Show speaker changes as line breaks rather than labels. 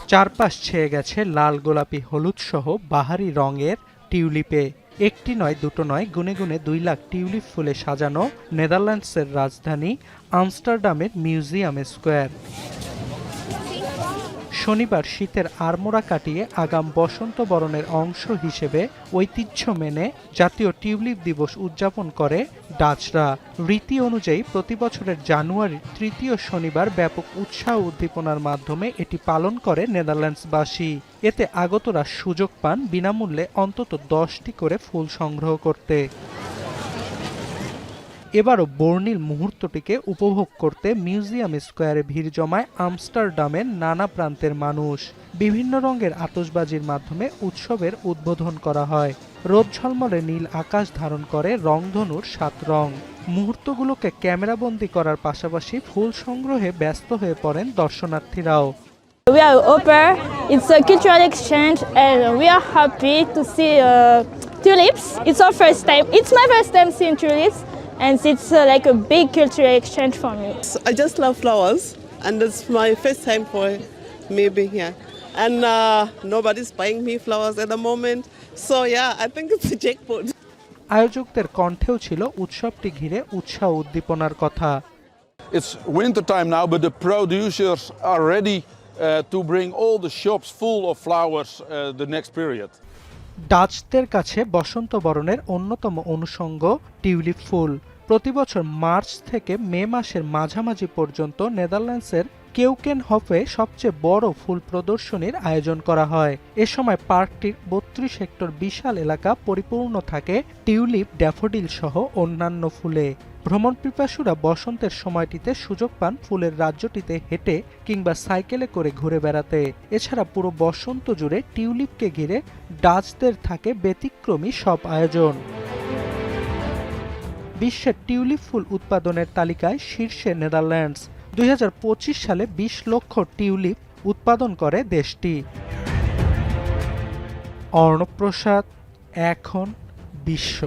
চারপাশ ছেয়ে গেছে লাল, গোলাপি, হলুদ সহ বাহারি রঙের টিউলিপে। একটি নয়, দুটো নয়, গুনে গুনে 2 লাখ টিউলিপ ফুলে সাজানো নেদারল্যান্ডসের রাজধানী আমস্টারডামের মিউজিয়াম স্কোয়ার। শনিবার শীতের আড়মোড়া কাটিয়ে আগাম বসন্ত বরণের অংশ হিসেবে ঐতিহ্য মেনে জাতীয় টিউলিপ দিবস উদযাপন করে ডাচরা। রীতি অনুযায়ী প্রতি বছরের জানুয়ারির তৃতীয় শনিবার ব্যাপক উৎসাহ উদ্দীপনার মাধ্যমে এটি পালন করে নেদারল্যান্ডসবাসী। এতে আগতরা সুযোগ পান বিনামূল্যে অন্তত 10টি করে ফুল সংগ্রহ করতে। এবারও বর্ণিল মুহূর্তটিকে উপভোগ করতে মিউজিয়াম স্কোয়ারে ভিড় জমায় আমস্টারডামের নানা প্রান্তের মানুষ। বিভিন্ন রঙের আতশবাজির মাধ্যমে উৎসবের উদ্বোধন করা হয়। রোদ ঝলমলে নীল আকাশ ধারণ করে রংধনুর 7 রং। মুহূর্তগুলোকে ক্যামেরাবন্দি করার পাশাপাশি ফুল সংগ্রহে ব্যস্ত হয়ে পড়েন দর্শনার্থীরাও।
We are Oper. It's a cultural exchange, and we are happy to see tulips. It's our first time. It's my first time seeing tulips, and it's like a big cultural exchange for me.
I just love flowers, and it's my first time for me being here. And nobody's buying me flowers at the moment, so yeah, I think it's a jackpot.
আয়োজকদের কণ্ঠেও ছিল উৎসবটি ঘিরে উৎসাহ উদ্দীপনার কথা।
It's winter time now, but the producers are ready to bring all the shops full of flowers the next period.
ডাচদের কাছে বসন্ত বরণের অন্যতম অনুষঙ্গ টিউলিপ ফুল। প্রতিবছর মার্চ থেকে মে মাসের মাঝামাঝি পর্যন্ত নেদারল্যান্ডসের কেউকেনহফে সবচেয়ে বড় ফুল প্রদর্শনীর আয়োজন করা হয়। এ সময় পার্কটির 32 হেক্টর বিশাল এলাকা পরিপূর্ণ থাকে টিউলিপ, ড্যাফোডিল সহ অন্যান্য ফুলে। ভ্রমণ পিপাসুরা বসন্তের সময়টিতে সুযোগ পান ফুলের রাজ্যটিতে হেঁটে কিংবা সাইকেলে করে ঘুরে বেড়াতে। এছাড়া পুরো বসন্ত জুড়ে টিউলিপকে ঘিরে ডাচদের থাকে ব্যতিক্রমী সব আয়োজন। বিশ্বের টিউলিপ ফুল উৎপাদনের তালিকায় শীর্ষে নেদারল্যান্ডস। 2025 সালে 20 লক্ষ টিউলিপ উৎপাদন করে দেশটি। অর্ণব প্রসাদ, এখন বিশ্ব।